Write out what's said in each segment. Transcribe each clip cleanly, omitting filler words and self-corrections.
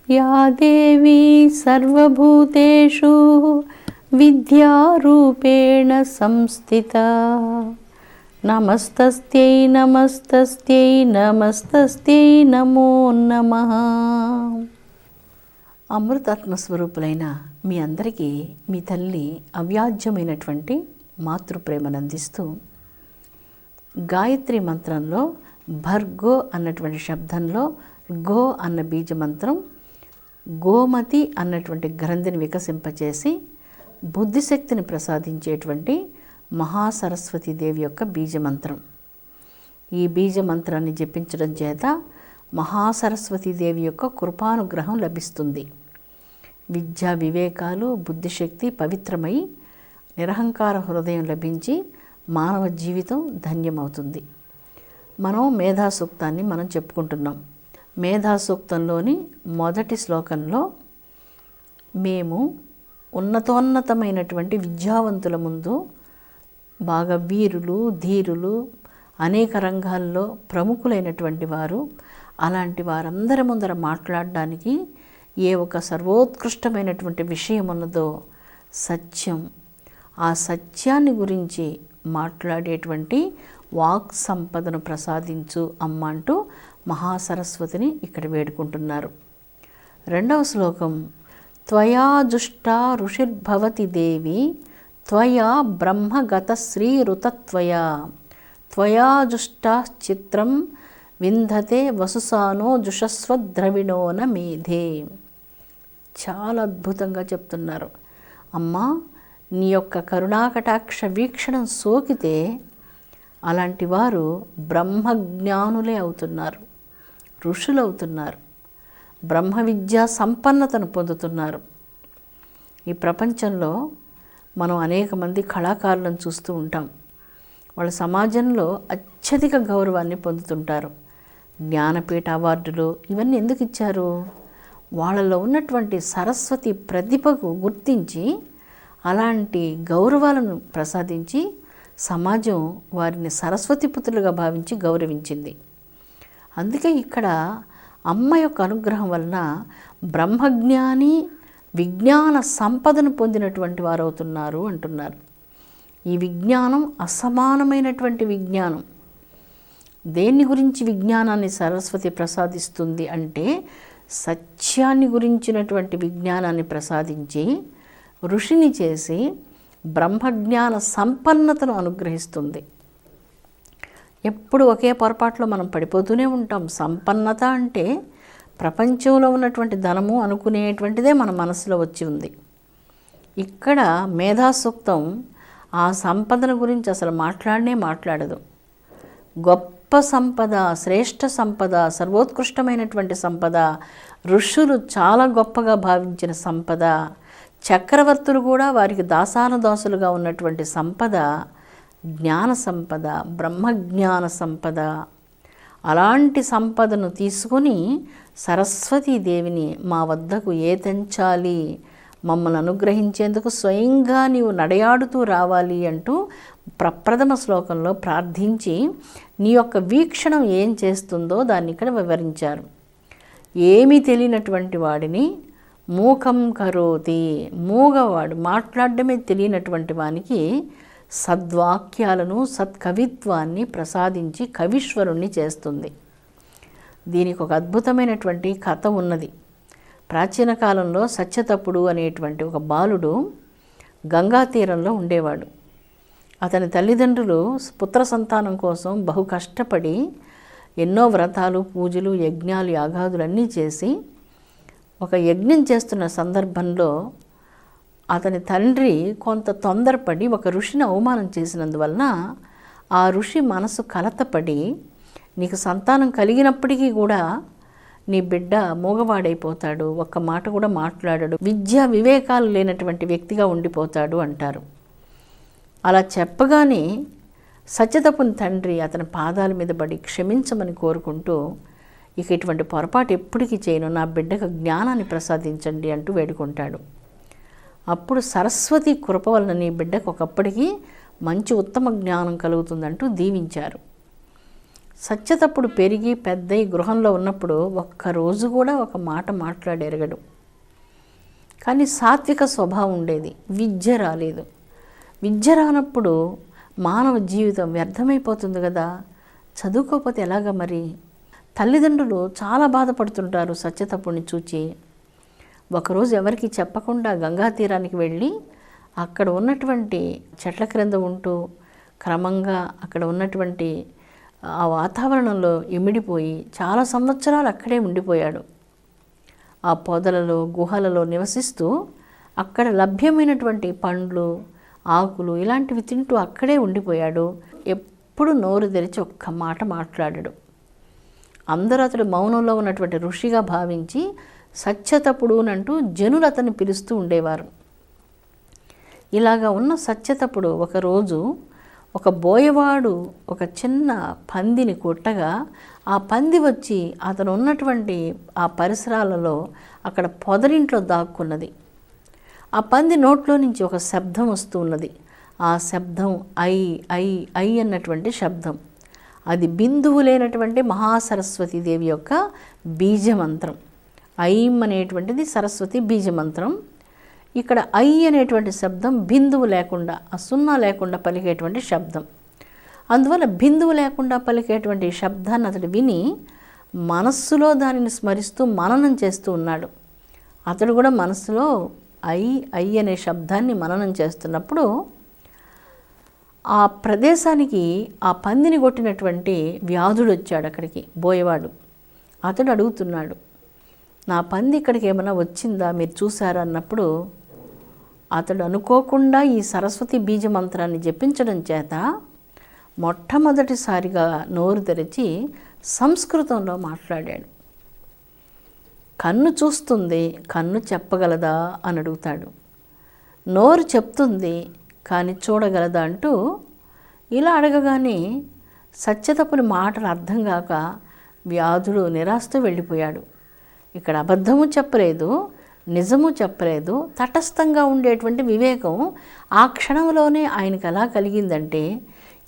या देवी सर्वभूतेषु विद्यारूपेण संस्थिता नमस्तस्यै नमस्तस्यै नमस्तस्यै नमो नमः. అమృతాత్మ స్వరూపులైన మీ అందరికీ మీ తల్లి అవ్యాజ్యమైనటువంటి మాతృప్రేమను అందిస్తూ గాయత్రి మంత్రంలో భర్గో అన్నటువంటి శబ్దంలో గో అన్న బీజ మంత్రం గోమతి అన్నటువంటి గ్రంథిని వికసింపచేసి బుద్ధిశక్తిని ప్రసాదించేటువంటి మహాసరస్వతి దేవి యొక్క బీజమంత్రం. ఈ బీజమంత్రాన్ని జపించడం చేత మహాసరస్వతి దేవి యొక్క కృపానుగ్రహం లభిస్తుంది. విద్యా వివేకాలు బుద్ధిశక్తి పవిత్రమై నిరహంకార హృదయం లభించి మానవ జీవితం ధన్యమవుతుంది. మనం మేధాసూక్తాన్ని చెప్పుకుంటున్నాం. మేధాసూక్తంలోని మొదటి శ్లోకంలో మేము ఉన్నతోన్నతమైనటువంటి విద్యావంతుల ముందు బాగా వీరులు ధీరులు అనేక రంగాల్లో ప్రముఖులైనటువంటి వారు అలాంటి వారందరి ముందర మాట్లాడడానికి ఏ ఒక సర్వోత్కృష్టమైనటువంటి విషయం ఉన్నదో సత్యం, ఆ సత్యాన్ని గురించి మాట్లాడేటువంటి వాక్ సంపదను ప్రసాదించు అమ్మ అంటూ మహాసరస్వతిని ఇక్కడ వేడుకుంటున్నారు. రెండవ శ్లోకం త్వయా జుష్టా ఋషిర్భవతి దేవి త్వయా బ్రహ్మగత శ్రీరుతత్వయా త్వయా జుష్టా చిత్రం వింధతే వసుసానో జుషస్వద్రవిణోన మేధే. చాలా అద్భుతంగా చెప్తున్నారు. అమ్మా, నీ యొక్క కరుణాకటాక్ష వీక్షణం సోకితే అలాంటి వారు బ్రహ్మజ్ఞానులే అవుతున్నారు, ఋషులు అవుతున్నారు, బ్రహ్మ విద్యా సంపన్నతను పొందుతున్నారు. ఈ ప్రపంచంలో మనం అనేక మంది కళాకారులను చూస్తూ ఉంటాం. వాళ్ళ సమాజంలో అత్యధిక గౌరవాన్ని పొందుతుంటారు. జ్ఞానపీఠ అవార్డులు ఇవన్నీ ఎందుకు ఇచ్చారు? వాళ్ళలో ఉన్నటువంటి సరస్వతి ప్రతిభకు గుర్తించి అలాంటి గౌరవాలను ప్రసాదించి సమాజం వారిని సరస్వతి పుత్రులుగా భావించి గౌరవించింది. అందుకే ఇక్కడ అమ్మ యొక్క అనుగ్రహం వలన బ్రహ్మజ్ఞాని విజ్ఞాన సంపదను పొందినటువంటి వారు అవుతున్నారు అంటున్నారు. ఈ విజ్ఞానం అసమానమైనటువంటి విజ్ఞానం. దేన్ని గురించి విజ్ఞానాన్ని సరస్వతి ప్రసాదిస్తుంది అంటే సత్యాన్ని గురించినటువంటి విజ్ఞానాన్ని ప్రసాదించి ఋషిని చేసి బ్రహ్మజ్ఞాన సంపన్నతను అనుగ్రహిస్తుంది. ఎప్పుడు ఒకే పొరపాట్లో మనం పడిపోతూనే ఉంటాం. సంపన్నత అంటే ప్రపంచంలో ఉన్నటువంటి ధనము అనుకునేటువంటిదే మన మనసులో వచ్చి ఉంది. ఇక్కడ మేధాసూక్తం ఆ సంపదన గురించి అసలు మాట్లాడదు. గొప్ప సంపద, శ్రేష్ఠ సంపద, సర్వోత్కృష్టమైనటువంటి సంపద, ఋషులు చాలా గొప్పగా భావించిన సంపద, చక్రవర్తులు కూడా వారికి దాసానుదాసులుగా ఉన్నటువంటి సంపద జ్ఞాన సంపద, బ్రహ్మజ్ఞాన సంపద. అలాంటి సంపదను తీసుకొని సరస్వతీదేవిని మా వద్దకు తెంచాలి, మమ్మల్ని అనుగ్రహించేందుకు స్వయంగా నీవు నడయాడుతూ రావాలి అంటూ ప్రప్రథమ శ్లోకంలో ప్రార్థించి నీ యొక్క వీక్షణం ఏం చేస్తుందో దాన్ని ఇక్కడ వివరించారు. ఏమీ తెలియనటువంటి వాడిని మూకం కరోతి, మూగవాడు మాట్లాడడమే తెలియనటువంటి వానికి సద్వాక్యాలను సత్కవిత్వాన్ని ప్రసాదించి కవీశ్వరుణ్ణి చేస్తుంది. దీనికి ఒక అద్భుతమైనటువంటి కథ ఉన్నది. ప్రాచీన కాలంలో సత్యతపుడు అనేటువంటి ఒక బాలుడు గంగా తీరంలో ఉండేవాడు. అతని తల్లిదండ్రులు పుత్ర సంతానం కోసం బహు కష్టపడి ఎన్నో వ్రతాలు పూజలు యజ్ఞాలు యాగాదులన్నీ చేసి ఒక యజ్ఞం చేస్తున్న సందర్భంలో అతని తండ్రి కొంత తొందరపడి ఒక ఋషిని అవమానం చేసినందువలన ఆ ఋషి మనసు కలతపడి నీకు సంతానం కలిగినప్పటికీ కూడా నీ బిడ్డ మూగవాడైపోతాడు, ఒక్క మాట కూడా మాట్లాడాడు, విద్యా వివేకాలు లేనటువంటి వ్యక్తిగా ఉండిపోతాడు అంటారు. అలా చెప్పగానే సత్యతపుని తండ్రి అతని పాదాల మీద పడి క్షమించమని కోరుకుంటూ ఇక ఇటువంటి పొరపాటు ఎప్పటికీ చేయను, నా బిడ్డకు జ్ఞానాన్ని ప్రసాదించండి అంటూ వేడుకుంటాడు. అప్పుడు సరస్వతి కృప వలన నీ బిడ్డకు ఒకప్పటికీ మంచి ఉత్తమ జ్ఞానం కలుగుతుందంటూ దీవించారు. సత్యతప్పుడు పెరిగి పెద్దయి గృహంలో ఉన్నప్పుడు ఒక్కరోజు కూడా ఒక మాట మాట్లాడెరగడు. కానీ సాత్విక స్వభావం ఉండేది. విద్య రాలేదు. విద్య రానప్పుడు మానవ జీవితం వ్యర్థమైపోతుంది కదా. చదువుకోకపోతే ఎలాగ మరి? తల్లిదండ్రులు చాలా బాధపడుతుంటారు సత్యతప్పుని చూచి. ఒకరోజు ఎవరికి చెప్పకుండా గంగా తీరానికి వెళ్ళి అక్కడ ఉన్నటువంటి చెట్ల క్రింద ఉంటూ క్రమంగా అక్కడ ఉన్నటువంటి ఆ వాతావరణంలో ఇమిడిపోయి చాలా సంవత్సరాలు అక్కడే ఉండిపోయాడు. ఆ పొదలలో గుహలలో నివసిస్తూ అక్కడ లభ్యమైనటువంటి పండ్లు ఆకులు ఇలాంటివి తింటూ అక్కడే ఉండిపోయాడు. ఎప్పుడు నోరు తెరిచి ఒక్క మాట మాట్లాడాడు. అందరూ అతడు మౌనంలో ఉన్నటువంటి ఋషిగా భావించి సత్యతపుడు అంటూ జనులు అతన్ని పిలుస్తూ ఉండేవారు. ఇలాగా ఉన్న సత్యతపుడు ఒకరోజు ఒక బోయవాడు ఒక చిన్న పందిని కొట్టగా ఆ పంది వచ్చి అతను ఉన్నటువంటి ఆ పరిసరాలలో అక్కడ పొదరింట్లో దాక్కున్నది. ఆ పంది నోట్లో నుంచి ఒక శబ్దం వస్తూ ఉన్నది. ఆ శబ్దం ఐ ఐ ఐ అన్నటువంటి శబ్దం. అది బిందువు లేనటువంటి మహాసరస్వతీదేవి యొక్క బీజమంత్రం. ఐం అనేటువంటిది సరస్వతి బీజమంత్రం. ఇక్కడ ఐ అనేటువంటి శబ్దం బిందువు లేకుండా, ఆ సున్నా లేకుండా పలికేటువంటి శబ్దం. అందువల్ల బిందువు లేకుండా పలికేటువంటి శబ్దాన్ని అతడు విని మనస్సులో దానిని స్మరిస్తూ మననం చేస్తూ ఉన్నాడు. అతడు కూడా మనస్సులో ఐ ఐ అనే శబ్దాన్ని మననం చేస్తున్నప్పుడు ఆ ప్రదేశానికి ఆ పందిని కొట్టినటువంటి వ్యాధుడు వచ్చాడు అక్కడికి, బోయవాడు. అతడు అడుగుతున్నాడు, నా పంది ఇక్కడికి ఏమైనా వచ్చిందా, మీరు చూసారా అన్నప్పుడు అతడు అనుకోకుండా ఈ సరస్వతి బీజ మంత్రాన్ని జపించడం చేత మొట్టమొదటిసారిగా నోరు తెరిచి సంస్కృతంలో మాట్లాడాడు. కన్ను చూస్తుంది, కన్ను చెప్పగలదా అని అడుగుతాడు. నోరు చెప్తుంది కానీ చూడగలదా అంటూ ఇలా అడగగానే సత్యతపుని మాటలు అర్థం కాక వ్యాధుడు నిరాశతో వెళ్ళిపోయాడు. ఇక్కడ అబద్ధము చెప్పలేదు, నిజము చెప్పలేదు. తటస్థంగా ఉండేటువంటి వివేకం ఆ క్షణంలోనే ఆయనకు ఎలా కలిగిందంటే,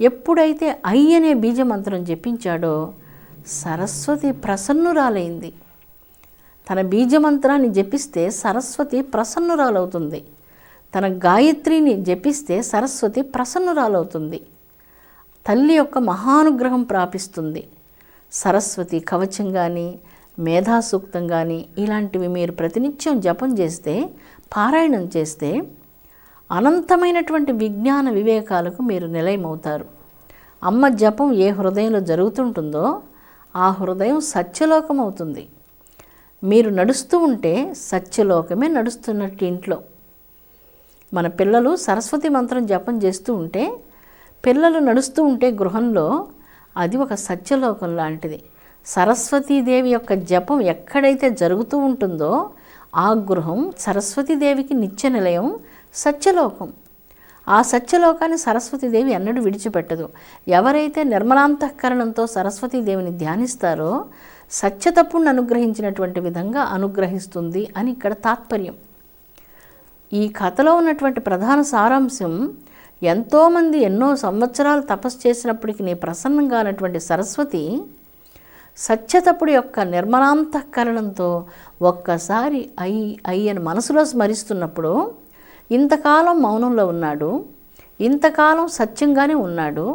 ఎప్పుడైతే ఐ అనే బీజమంత్రం జపించాడో సరస్వతి ప్రసన్నురాలైంది. తన బీజమంత్రాన్ని జపిస్తే సరస్వతి ప్రసన్నురాలవుతుంది. తన గాయత్రిని జపిస్తే సరస్వతి ప్రసన్నురాలవుతుంది. తల్లి యొక్క మహానుగ్రహం ప్రాపిస్తుంది. సరస్వతి కవచం కానీ మేధాసూక్తం కానీ ఇలాంటివి మీరు ప్రతినిత్యం జపం చేస్తే, పారాయణం చేస్తే అనంతమైనటువంటి విజ్ఞాన వివేకాలకు మీరు నిలయమవుతారు. అమ్మ జపం ఏ హృదయంలో జరుగుతుంటుందో ఆ హృదయం సత్యలోకం అవుతుంది. మీరు నడుస్తూ ఉంటే సత్యలోకమే నడుస్తున్నట్టు ఇంట్లో. మన పిల్లలు సరస్వతి మంత్రం జపం చేస్తూ ఉంటే, పిల్లలు నడుస్తూ ఉంటే గృహంలో అది ఒక సత్యలోకం లాంటిది. సరస్వతీదేవి యొక్క జపం ఎక్కడైతే జరుగుతూ ఉంటుందో ఆ గృహం సరస్వతీదేవికి నిత్య నిలయం, సత్యలోకం. ఆ సత్యలోకాన్ని సరస్వతీదేవి ఎన్నడూ విడిచిపెట్టదు. ఎవరైతే నిర్మలాంతఃకరణంతో సరస్వతీదేవిని ధ్యానిస్తారో సత్యతప్పుని అనుగ్రహించినటువంటి విధంగా అనుగ్రహిస్తుంది అని ఇక్కడ తాత్పర్యం. ఈ కథలో ఉన్నటువంటి ప్రధాన సారాంశం, ఎంతోమంది ఎన్నో సంవత్సరాలు తపస్సు చేసినప్పటికీ ప్రసన్నంగా ఉన్నటువంటి సరస్వతి సత్యతపుడి యొక్క నిర్మలాంతఃకరణంతో ఒక్కసారి ఐ ఐ అని మనసులో స్మరిస్తున్నప్పుడు, ఇంతకాలం మౌనంలో ఉన్నాడు, ఇంతకాలం సత్యంగానే ఉన్నాడు,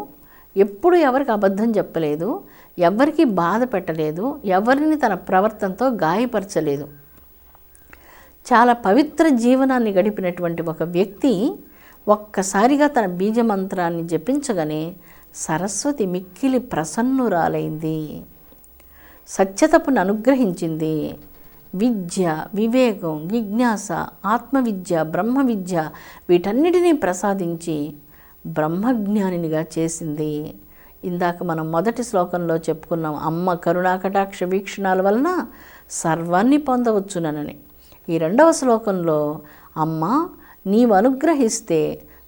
ఎప్పుడు ఎవరికి అబద్ధం చెప్పలేదు, ఎవరికి బాధ పెట్టలేదు, ఎవరిని తన ప్రవర్తనతో గాయపరచలేదు. చాలా పవిత్ర జీవనాన్ని గడిపినటువంటి ఒక వ్యక్తి ఒక్కసారిగా తన బీజమంత్రాన్ని జపించగానే సరస్వతి మిక్కిలి ప్రసన్నురాలైంది. సత్యతపుని అనుగ్రహించింది. విద్య, వివేకం, జిజ్ఞాస, ఆత్మవిద్య, బ్రహ్మ విద్య వీటన్నిటినీ ప్రసాదించి బ్రహ్మజ్ఞానినిగా చేసింది. ఇందాక మనం మొదటి శ్లోకంలో చెప్పుకున్నాం, అమ్మ కరుణాకటాక్ష వీక్షణాల వలన సర్వాన్ని పొందవచ్చునని. ఈ రెండవ శ్లోకంలో అమ్మ నీవు అనుగ్రహిస్తే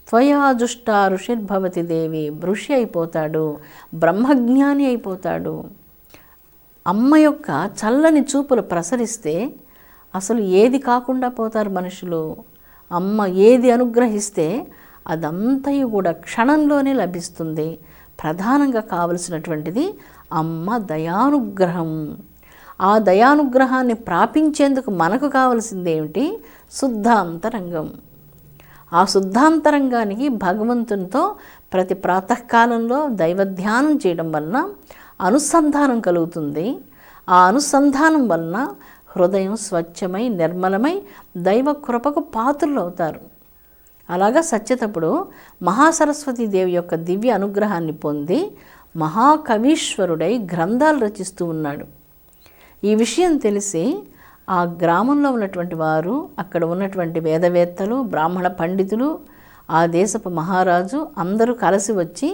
త్వయా జుష్టా ఋషిర్భవతి దేవి, ఋషి అయిపోతాడు, బ్రహ్మజ్ఞాని అయిపోతాడు. అమ్మ యొక్క చల్లని చూపులు ప్రసరిస్తే అసలు ఏది కాకుండా పోతారు మనుషులు. అమ్మ ఏది అనుగ్రహిస్తే అదంతయు కూడా క్షణంలోనే లభిస్తుంది. ప్రధానంగా కావలసినటువంటిది అమ్మ దయానుగ్రహం. ఆ దయానుగ్రహాన్ని ప్రాపించేందుకు మనకు కావలసిందేమిటి? శుద్ధాంతరంగం. ఆ శుద్ధాంతరంగానికి భగవంతునితో ప్రతి ప్రాతకాలంలో దైవధ్యానం చేయడం వలన అనుసంధానం కలుగుతుంది. ఆ అనుసంధానం వలన హృదయం స్వచ్ఛమై నిర్మలమై దైవ కృపకు పాత్రులు అవుతారు. అలాగా సత్యతపుడు మహాసరస్వతీదేవి యొక్క దివ్య అనుగ్రహాన్ని పొంది మహాకవీశ్వరుడై గ్రంథాలు రచిస్తూ ఉన్నాడు. ఈ విషయం తెలిసి ఆ గ్రామంలో ఉన్నటువంటి వారు, అక్కడ ఉన్నటువంటి వేదవేత్తలు, బ్రాహ్మణ పండితులు, ఆ దేశపు మహారాజు అందరూ కలిసి వచ్చి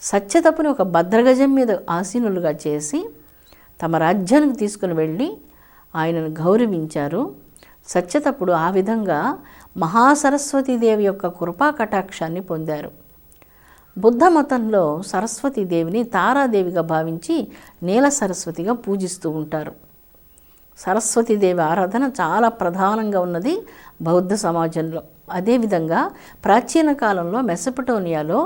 సత్యతపుని ఒక భద్రగజం మీద ఆసీనులుగా చేసి తమ రాజ్యానికి తీసుకుని వెళ్ళి ఆయనను గౌరవించారు. సత్యతపుడు ఆ విధంగా మహాసరస్వతీదేవి యొక్క కృపా కటాక్షాన్ని పొందారు. బుద్ధ మతంలో సరస్వతీదేవిని తారాదేవిగా భావించి నీల సరస్వతిగా పూజిస్తూ ఉంటారు. సరస్వతీదేవి ఆరాధన చాలా ప్రధానంగా ఉన్నది బౌద్ధ సమాజంలో. అదేవిధంగా ప్రాచీన కాలంలో మెసపటోనియాలో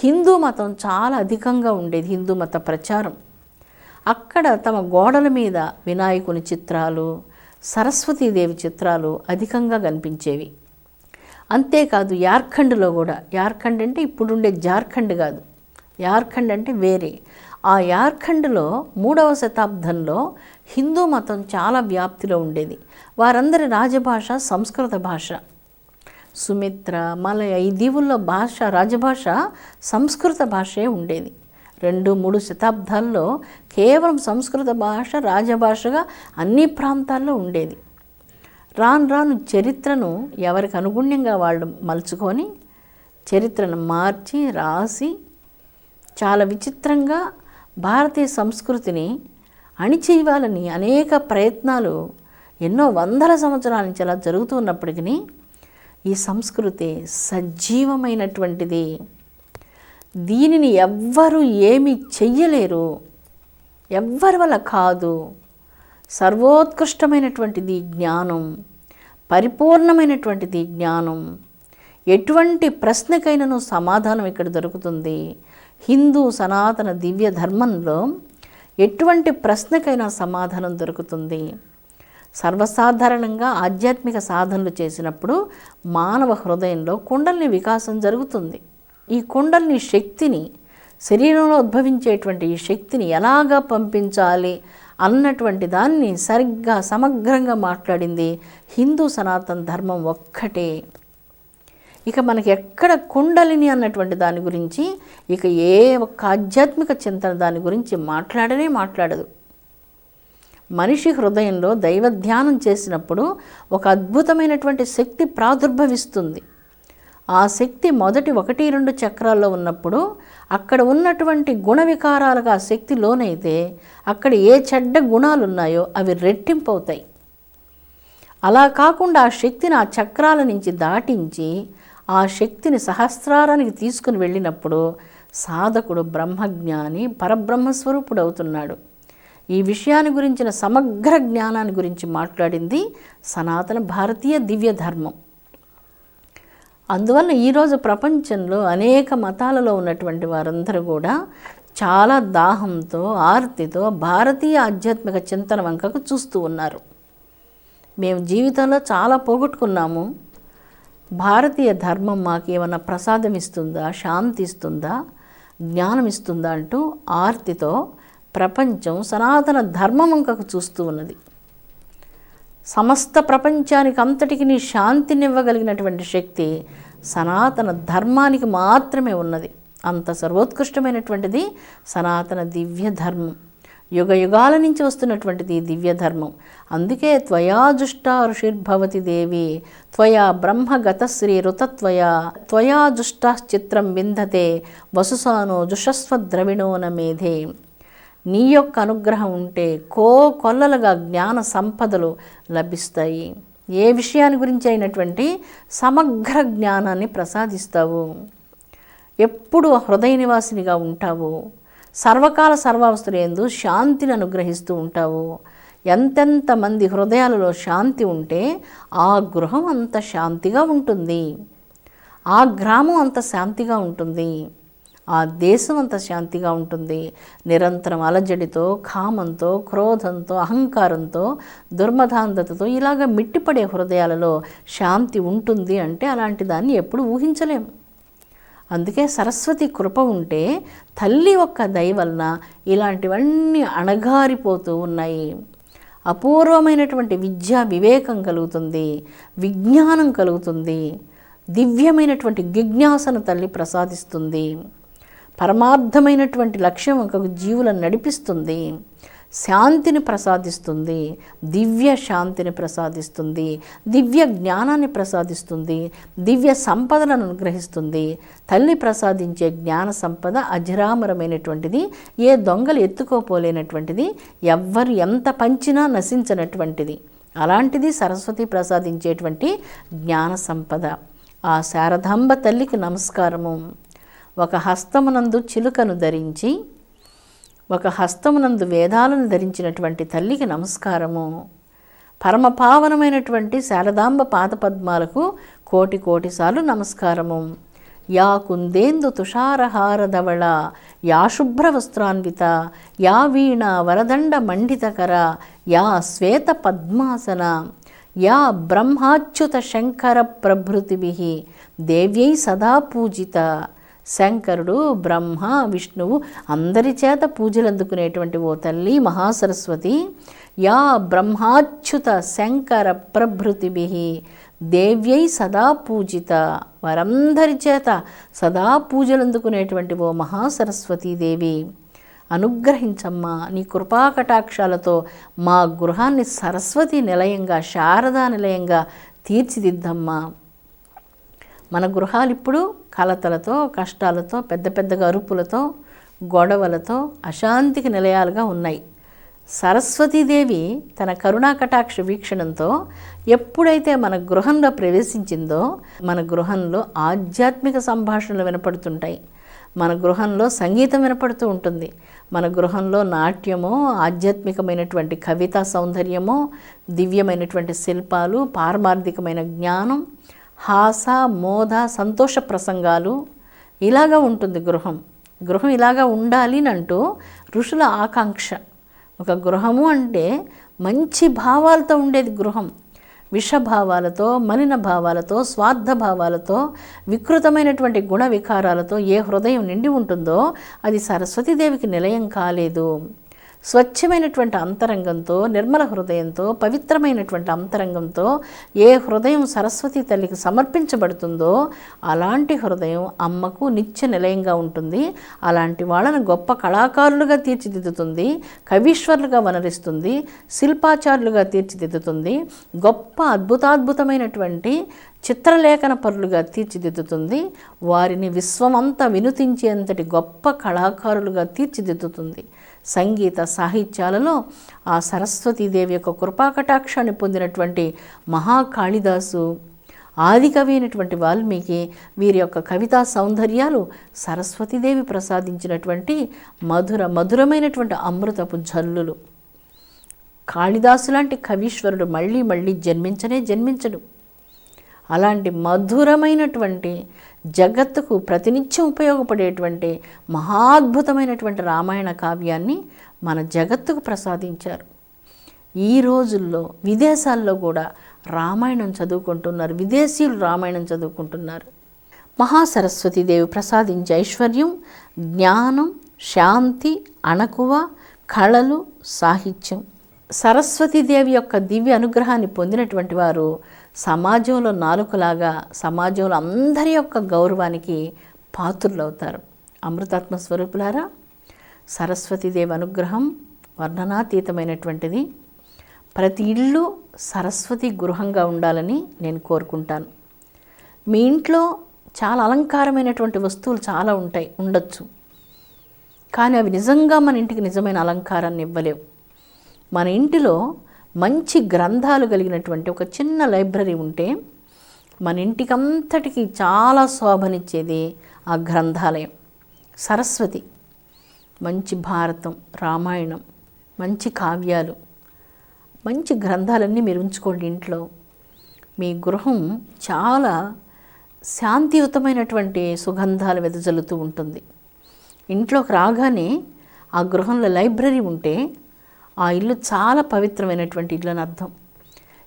హిందూ మతం చాలా అధికంగా ఉండేది, హిందూ మత ప్రచారం. అక్కడ తమ గోడల మీద వినాయకుని చిత్రాలు, సరస్వతీదేవి చిత్రాలు అధికంగా కనిపించేవి. అంతేకాదు యార్ఖండ్లో కూడా, యార్ఖండ్ అంటే ఇప్పుడుండే జార్ఖండ్ కాదు, యార్ఖండ్ అంటే వేరే, ఆ యార్ఖండ్లో 3వ శతాబ్దంలో హిందూ మతం చాలా వ్యాప్తిలో ఉండేది. వారందరి రాజభాష సంస్కృత భాష. సుమిత్ర, మలయ ఈ దీవుల్లో భాష, రాజభాష సంస్కృత భాషే ఉండేది. 2-3 శతాబ్దాల్లో కేవలం సంస్కృత భాష రాజభాషగా అన్ని ప్రాంతాల్లో ఉండేది. రాను రాను చరిత్రను ఎవరికి అనుగుణ్యంగా వాళ్ళు మలుచుకొని చరిత్రను మార్చి రాసి చాలా విచిత్రంగా భారతీయ సంస్కృతిని అణిచేయాలని అనేక ప్రయత్నాలు ఎన్నో వందల సంవత్సరాల నుంచి అలా జరుగుతున్నప్పటికీ ఈ సంస్కృతి సజీవమైనటువంటిది. దీనిని ఎవ్వరూ ఏమీ చెయ్యలేరు, ఎవ్వరి వల్ల కాదు. సర్వోత్కృష్టమైనటువంటిది జ్ఞానం, పరిపూర్ణమైనటువంటిది జ్ఞానం. ఎటువంటి ప్రశ్నకైనను సమాధానం ఇక్కడ దొరుకుతుంది. హిందూ సనాతన దివ్య ధర్మంలో ఎటువంటి ప్రశ్నకైనా సమాధానం దొరుకుతుంది. సర్వసాధారణంగా ఆధ్యాత్మిక సాధనలు చేసినప్పుడు మానవ హృదయంలో కుండలిని వికాసం జరుగుతుంది. ఈ కుండలిని శక్తిని, శరీరంలో ఉద్భవించేటువంటి ఈ శక్తిని ఎలాగా పంపించాలి అన్నటువంటి దాన్ని సరిగ్గా సమగ్రంగా మాట్లాడింది హిందూ సనాతన ధర్మం ఒక్కటే. ఇక మనకి ఎక్కడ కుండలిని అన్నటువంటి దాని గురించి ఇక ఏ ఒక్క ఆధ్యాత్మిక చింతన దాని గురించి మాట్లాడదు. మనిషి హృదయంలో దైవ ధ్యానం చేసినప్పుడు ఒక అద్భుతమైనటువంటి శక్తి ప్రాదుర్భవిస్తుంది. ఆ శక్తి మొదటి 1-2 చక్రాల్లో ఉన్నప్పుడు అక్కడ ఉన్నటువంటి గుణ వికారాలుగా ఆ శక్తి లోనైతే అక్కడ ఏ చెడ్డ గుణాలు ఉన్నాయో అవి రెట్టింపు అవుతాయి. అలా కాకుండా ఆ శక్తిని ఆ చక్రాల నుంచి దాటించి ఆ శక్తిని సహస్రారానికి తీసుకుని వెళ్ళినప్పుడు సాధకుడు బ్రహ్మజ్ఞాని, పరబ్రహ్మస్వరూపుడు అవుతున్నాడు. ఈ విషయాన్ని గురించిన సమగ్ర జ్ఞానాన్ని గురించి మాట్లాడింది సనాతన భారతీయ దివ్య ధర్మం. అందువల్ల ఈరోజు ప్రపంచంలో అనేక మతాలలో ఉన్నటువంటి వారందరూ కూడా చాలా దాహంతో, ఆర్తితో భారతీయ ఆధ్యాత్మిక చింతన వంకకు చూస్తూ ఉన్నారు. మేము జీవితంలో చాలా పోగొట్టుకున్నాము, భారతీయ ధర్మం మాకు ఏమన్నా ప్రసాదం ఇస్తుందా, శాంతి ఇస్తుందా, జ్ఞానం ఇస్తుందా అంటూ ఆర్తితో ప్రపంచం సనాతన ధర్మం వంకకు చూస్తూ ఉన్నది. సమస్త ప్రపంచానికి అంతటికి శాంతినివ్వగలిగినటువంటి శక్తి సనాతన ధర్మానికి మాత్రమే ఉన్నది. అంత సర్వోత్కృష్టమైనటువంటిది సనాతన దివ్య ధర్మం. యుగ యుగాల నుంచి వస్తున్నటువంటిది దివ్య ధర్మం. అందుకే త్వయా జుష్టా ఋషిర్భవతి దేవి, త్వయా బ్రహ్మగతశ్రీ ఋతత్వయా, త్వయా జుష్టాశ్చిత్రం విందతే వసుసానో జుషస్వ ద్రవిణోన మేధే. నీ యొక్క అనుగ్రహం ఉంటే కొల్లలుగా జ్ఞాన సంపదలు లభిస్తాయి. ఏ విషయాన్ని గురించి అయినటువంటి సమగ్ర జ్ఞానాన్ని ప్రసాదిస్తావు. ఎప్పుడు హృదయ నివాసినిగా ఉంటావు. సర్వకాల సర్వావస్థలు యందు శాంతిని అనుగ్రహిస్తూ ఉంటావు. ఎంతెంతమంది హృదయాలలో శాంతి ఉంటే ఆ గృహం అంత శాంతిగా ఉంటుంది, ఆ గ్రామం అంత శాంతిగా ఉంటుంది. ఆ దేశం అంతా శాంతిగా ఉంటుంది. నిరంతరం అలజడితో, కామంతో, క్రోధంతో, అహంకారంతో, దుర్మదాంధతతో ఇలాగ మిట్టిపడే హృదయాలలో శాంతి ఉంటుంది అంటే అలాంటి దాన్ని ఎప్పుడు ఊహించలేము. అందుకే సరస్వతి కృప ఉంటే తల్లి ఒక్క దయ వలన ఇలాంటివన్నీ అణగారిపోతూ ఉన్నాయి. అపూర్వమైనటువంటి విద్యా వివేకం కలుగుతుంది, విజ్ఞానం కలుగుతుంది, దివ్యమైనటువంటి జిజ్ఞాసను తల్లి ప్రసాదిస్తుంది, పరమార్థమైనటువంటి లక్ష్యం ఒక జీవులను నడిపిస్తుంది, శాంతిని ప్రసాదిస్తుంది, దివ్య శాంతిని ప్రసాదిస్తుంది, దివ్య జ్ఞానాన్ని ప్రసాదిస్తుంది, దివ్య సంపదలను అనుగ్రహిస్తుంది. తల్లి ప్రసాదించే జ్ఞాన సంపద అజరామరమైనటువంటిది, ఏ దొంగలు ఎత్తుకోపోలేనటువంటిది, ఎవ్వరు ఎంత పంచినా నశించినటువంటిది. అలాంటిది సరస్వతి ప్రసాదించేటువంటి జ్ఞాన సంపద. ఆ శారదాంబ తల్లికి నమస్కారము. ఒక హస్తమునందు చిలుకను ధరించి, ఒక హస్తమునందు వేదాలను ధరించినటువంటి తల్లికి నమస్కారము. పరమపావనమైనటువంటి శారదాంబ పాదపద్మాలకు కోటి కోటి సార్లు నమస్కారము. యా కుందేందు తుషారహారధవళ, యా శుభ్రవస్త్రాన్విత, యా వీణ వరదండ మండితకర, యా శ్వేత పద్మాసన, యా బ్రహ్మాచ్యుత శంకర ప్రభృతిభిః దేవ్యై సదా పూజిత. శంకరుడు, బ్రహ్మ, విష్ణువు అందరి చేత పూజలు అందుకునేటువంటి ఓ తల్లి మహాసరస్వతి, యా బ్రహ్మాచ్యుత శంకర ప్రభృతిభిః దేవ్యై సదా పూజిత. వారందరి చేత సదా పూజలు అందుకునేటువంటి ఓ మహాసరస్వతీదేవి, అనుగ్రహించమ్మా. నీ కృపాకటాక్షాలతో మా గృహాన్ని సరస్వతి నిలయంగా, శారదా నిలయంగా తీర్చిదిద్దమ్మా. మన గృహాలు ఇప్పుడు కలతలతో, కష్టాలతో, పెద్ద పెద్దగా అరుపులతో, గొడవలతో, అశాంతికి నిలయాలుగా ఉన్నాయి. సరస్వతీదేవి తన కరుణాకటాక్ష వీక్షణంతో ఎప్పుడైతే మన గృహంలో ప్రవేశించిందో మన గృహంలో ఆధ్యాత్మిక సంభాషణలు వినపడుతుంటాయి, మన గృహంలో సంగీతం వినపడుతూ ఉంటుంది, మన గృహంలో నాట్యమో, ఆధ్యాత్మికమైనటువంటి కవితా సౌందర్యమో, దివ్యమైనటువంటి శిల్పాలు, పారమార్థికమైన జ్ఞానం, హాస, మోద, సంతోష ప్రసంగాలు, ఇలాగా ఉంటుంది గృహం. గృహం ఇలాగా ఉండాలి అంటూ ఋషుల ఆకాంక్ష. ఒక గృహము అంటే మంచి భావాలతో ఉండేది గృహం. విషభావాలతో, మలిన భావాలతో, స్వార్థ భావాలతో, వికృతమైనటువంటి గుణ వికారాలతో ఏ హృదయం నిండి ఉంటుందో అది సరస్వతీదేవికి నిలయం కాలేదు. స్వచ్ఛమైనటువంటి అంతరంగంతో, నిర్మల హృదయంతో, పవిత్రమైనటువంటి అంతరంగంతో ఏ హృదయం సరస్వతీ తల్లికి సమర్పించబడుతుందో అలాంటి హృదయం అమ్మకు నిత్య నిలయంగా ఉంటుంది. అలాంటి వాళ్ళను గొప్ప కళాకారులుగా తీర్చిదిద్దుతుంది, కవీశ్వరులుగా వనరిస్తుంది, శిల్పాచారులుగా తీర్చిదిద్దుతుంది, గొప్ప అద్భుతాద్భుతమైనటువంటి చిత్రలేఖన పరులుగా తీర్చిదిద్దుతుంది, వారిని విశ్వమంతా వినుతించేంతటి గొప్ప కళాకారులుగా తీర్చిదిద్దుతుంది. సంగీత సాహిత్యాలలో ఆ సరస్వతీదేవి యొక్క కృపాకటాక్షాన్ని పొందినటువంటి మహాకాళిదాసు, ఆదికవి అయినటువంటి వాల్మీకి, వీరి యొక్క కవితా సౌందర్యాలు సరస్వతీదేవి ప్రసాదించినటువంటి మధురమైనటువంటి అమృతపు జల్లులు. కాళిదాసు లాంటి కవీశ్వరుడు మళ్ళీ మళ్ళీ జన్మించడు. అలాంటి మధురమైనటువంటి, జగత్తుకు ప్రతినిత్యం ఉపయోగపడేటువంటి మహాద్భుతమైనటువంటి రామాయణ కావ్యాన్ని మన జగత్తుకు ప్రసాదించారు. ఈ రోజుల్లో విదేశాల్లో కూడా రామాయణం చదువుకుంటున్నారు, విదేశీయులు రామాయణం చదువుకుంటున్నారు. మహాసరస్వతీదేవి ప్రసాదించే ఐశ్వర్యం, జ్ఞానం, శాంతి, అణకువ, కళలు, సాహిత్యం. సరస్వతీదేవి యొక్క దివ్య అనుగ్రహాన్ని పొందినటువంటి వారు సమాజంలో నాలుకలాగా సమాజంలో అందరి యొక్క గౌరవానికి పాత్రులవుతారు. అమృతాత్మ స్వరూపులారా, సరస్వతీదేవి అనుగ్రహం వర్ణనాతీతమైనటువంటిది. ప్రతి ఇల్లు సరస్వతి గృహంగా ఉండాలని నేను కోరుకుంటాను. మీ ఇంట్లో చాలా అలంకారమైనటువంటి వస్తువులు చాలా ఉండొచ్చు, కానీ అవి నిజంగా మన ఇంటికి నిజమైన అలంకారాన్ని ఇవ్వలేవు. మన ఇంటిలో మంచి గ్రంథాలు కలిగినటువంటి ఒక చిన్న లైబ్రరీ ఉంటే మన ఇంటికంతటికి చాలా శోభనిచ్చేది ఆ గ్రంథాలయం. సరస్వతి మంచి భారతం, రామాయణం, మంచి కావ్యాలు, మంచి గ్రంథాలన్నీ మీరు ఉంచుకోండి ఇంట్లో. మీ గృహం చాలా శాంతియుతమైనటువంటి సుగంధాలు వెదజల్లుతూ ఉంటుంది. ఇంట్లోకి రాగానే ఆ గృహంలో లైబ్రరీ ఉంటే ఆ ఇల్లు చాలా పవిత్రమైనటువంటి ఇల్లు అని అర్థం.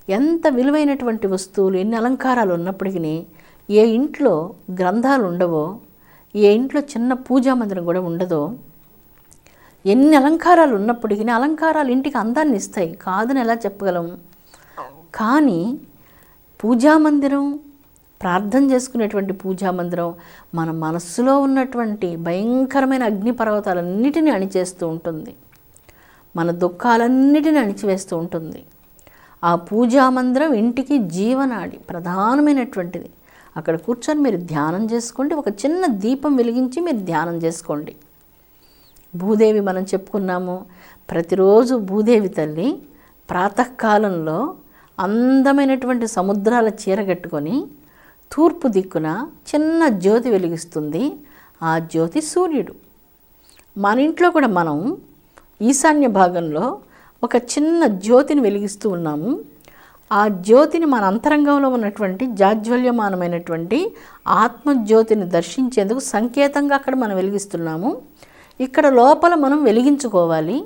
ఎంత విలువైనటువంటి వస్తువులు, ఎన్ని అలంకారాలు ఉన్నప్పటికీ ఏ ఇంట్లో గ్రంథాలు ఉండవో, ఏ ఇంట్లో చిన్న పూజా మందిరం కూడా ఉండదో, ఎన్ని అలంకారాలు ఉన్నప్పటికీ అలంకారాలు ఇంటికి అందాన్ని ఇస్తాయి, కాదని ఎలా చెప్పగలం? కానీ పూజామందిరం, ప్రార్థన చేసుకునేటువంటి పూజామందిరం మన మనస్సులో ఉన్నటువంటి భయంకరమైన అగ్నిపర్వతాలన్నిటినీ అణిచేస్తూ ఉంటుంది, మన దుఃఖాలన్నిటినీ అణిచివేస్తూ ఉంటుంది. ఆ పూజామందిరం ఇంటికి జీవనాడి, ప్రధానమైనటువంటిది. అక్కడ కూర్చొని మీరు ధ్యానం చేసుకోండి, ఒక చిన్న దీపం వెలిగించి మీరు ధ్యానం చేసుకోండి. భూదేవి మనం చెప్పుకున్నాము, ప్రతిరోజు భూదేవి తల్లి ప్రాతకాలంలో అందమైనటువంటి సముద్రాల చీర కట్టుకొని తూర్పు దిక్కున చిన్న జ్యోతి వెలిగిస్తుంది. ఆ జ్యోతి సూర్యుడు. మన ఇంట్లో కూడా మనం ఈశాన్య భాగంలో ఒక చిన్న జ్యోతిని వెలిగిస్తూ ఉన్నాము. ఆ జ్యోతిని మన అంతరంగంలో ఉన్నటువంటి జాజ్వల్యమానమైనటువంటి ఆత్మజ్యోతిని దర్శించేందుకు సంకేతంగా అక్కడ మనం వెలిగిస్తున్నాము. ఇక్కడ లోపల మనం వెలిగించుకోవాలి,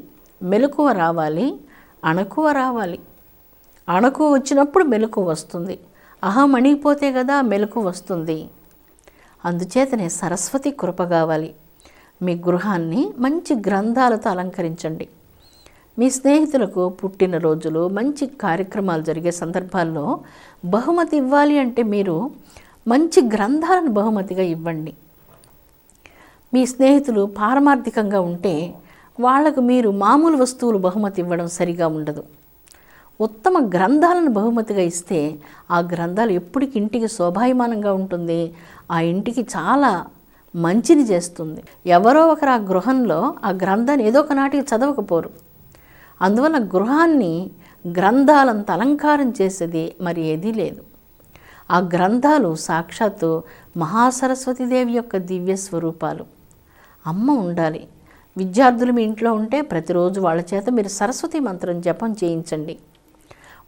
మెలకువ రావాలి, అణకువ రావాలి. అణకువ వచ్చినప్పుడు మెలకువ వస్తుంది. అహం అణిగిపోతే కదా మెలకువ వస్తుంది. అందుచేతనే సరస్వతి కృప కావాలి. మీ గృహాన్ని మంచి గ్రంథాలతో అలంకరించండి. మీ స్నేహితులకు పుట్టినరోజులు, మంచి కార్యక్రమాలు జరిగే సందర్భాల్లో బహుమతి ఇవ్వాలి అంటే మీరు మంచి గ్రంథాలను బహుమతిగా ఇవ్వండి. మీ స్నేహితులు పారమార్థికంగా ఉంటే వాళ్లకు మీరు మామూలు వస్తువులు బహుమతి ఇవ్వడం సరిగా ఉండదు. ఉత్తమ గ్రంథాలను బహుమతిగా ఇస్తే ఆ గ్రంథాలు ఎప్పటికి ఇంటికి శోభాయమానంగా ఉంటుంది, ఆ ఇంటికి చాలా మంచిని చేస్తుంది. ఎవరో ఒకరు ఆ గృహంలో ఆ గ్రంథాన్ని ఏదో ఒక నాటికి చదవకపోరు. అందువల్ల గృహాన్ని గ్రంథాలంత అలంకారం చేసేది మరి ఏదీ లేదు. ఆ గ్రంథాలు సాక్షాత్తు మహాసరస్వతీదేవి యొక్క దివ్య స్వరూపాలు. అమ్మ ఉండాలి. విద్యార్థులు మీ ఇంట్లో ఉంటే ప్రతిరోజు వాళ్ళ చేత మీరు సరస్వతి మంత్రం జపం చేయించండి.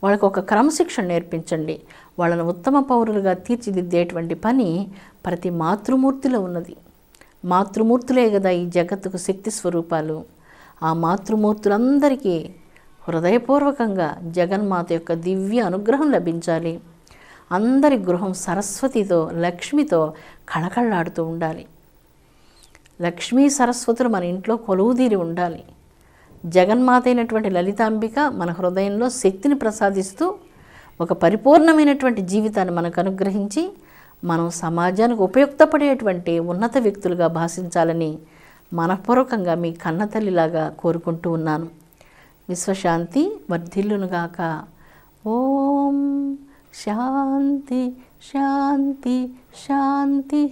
వాళ్ళకు ఒక క్రమశిక్షణ నేర్పించండి. వాళ్ళను ఉత్తమ పౌరులుగా తీర్చిదిద్దేటువంటి పని ప్రతి మాతృమూర్తిలో ఉన్నది. మాతృమూర్తులే కదా ఈ జగత్తుకు శక్తి స్వరూపాలు. ఆ మాతృమూర్తులందరికీ హృదయపూర్వకంగా జగన్మాత యొక్క దివ్య అనుగ్రహం లభించాలి. అందరి గృహం సరస్వతితో, లక్ష్మితో కళకళలాడుతూ ఉండాలి. లక్ష్మీ సరస్వతులు మన ఇంట్లో కొలువుదీరి ఉండాలి. జగన్మాత అయినటువంటి లలితాంబిక మన హృదయంలో శక్తిని ప్రసాదిస్తూ ఒక పరిపూర్ణమైనటువంటి జీవితాన్ని మనకు అనుగ్రహించి మనం సమాజానికి ఉపయుక్తపడేటువంటి ఉన్నత వ్యక్తులుగా భాషించాలని మనపూర్వకంగా మీ కన్నతల్లిలాగా కోరుకుంటూ ఉన్నాను. విశ్వశాంతి వర్ధిల్లునుగాక. ఓం శాంతి శాంతి శాంతి.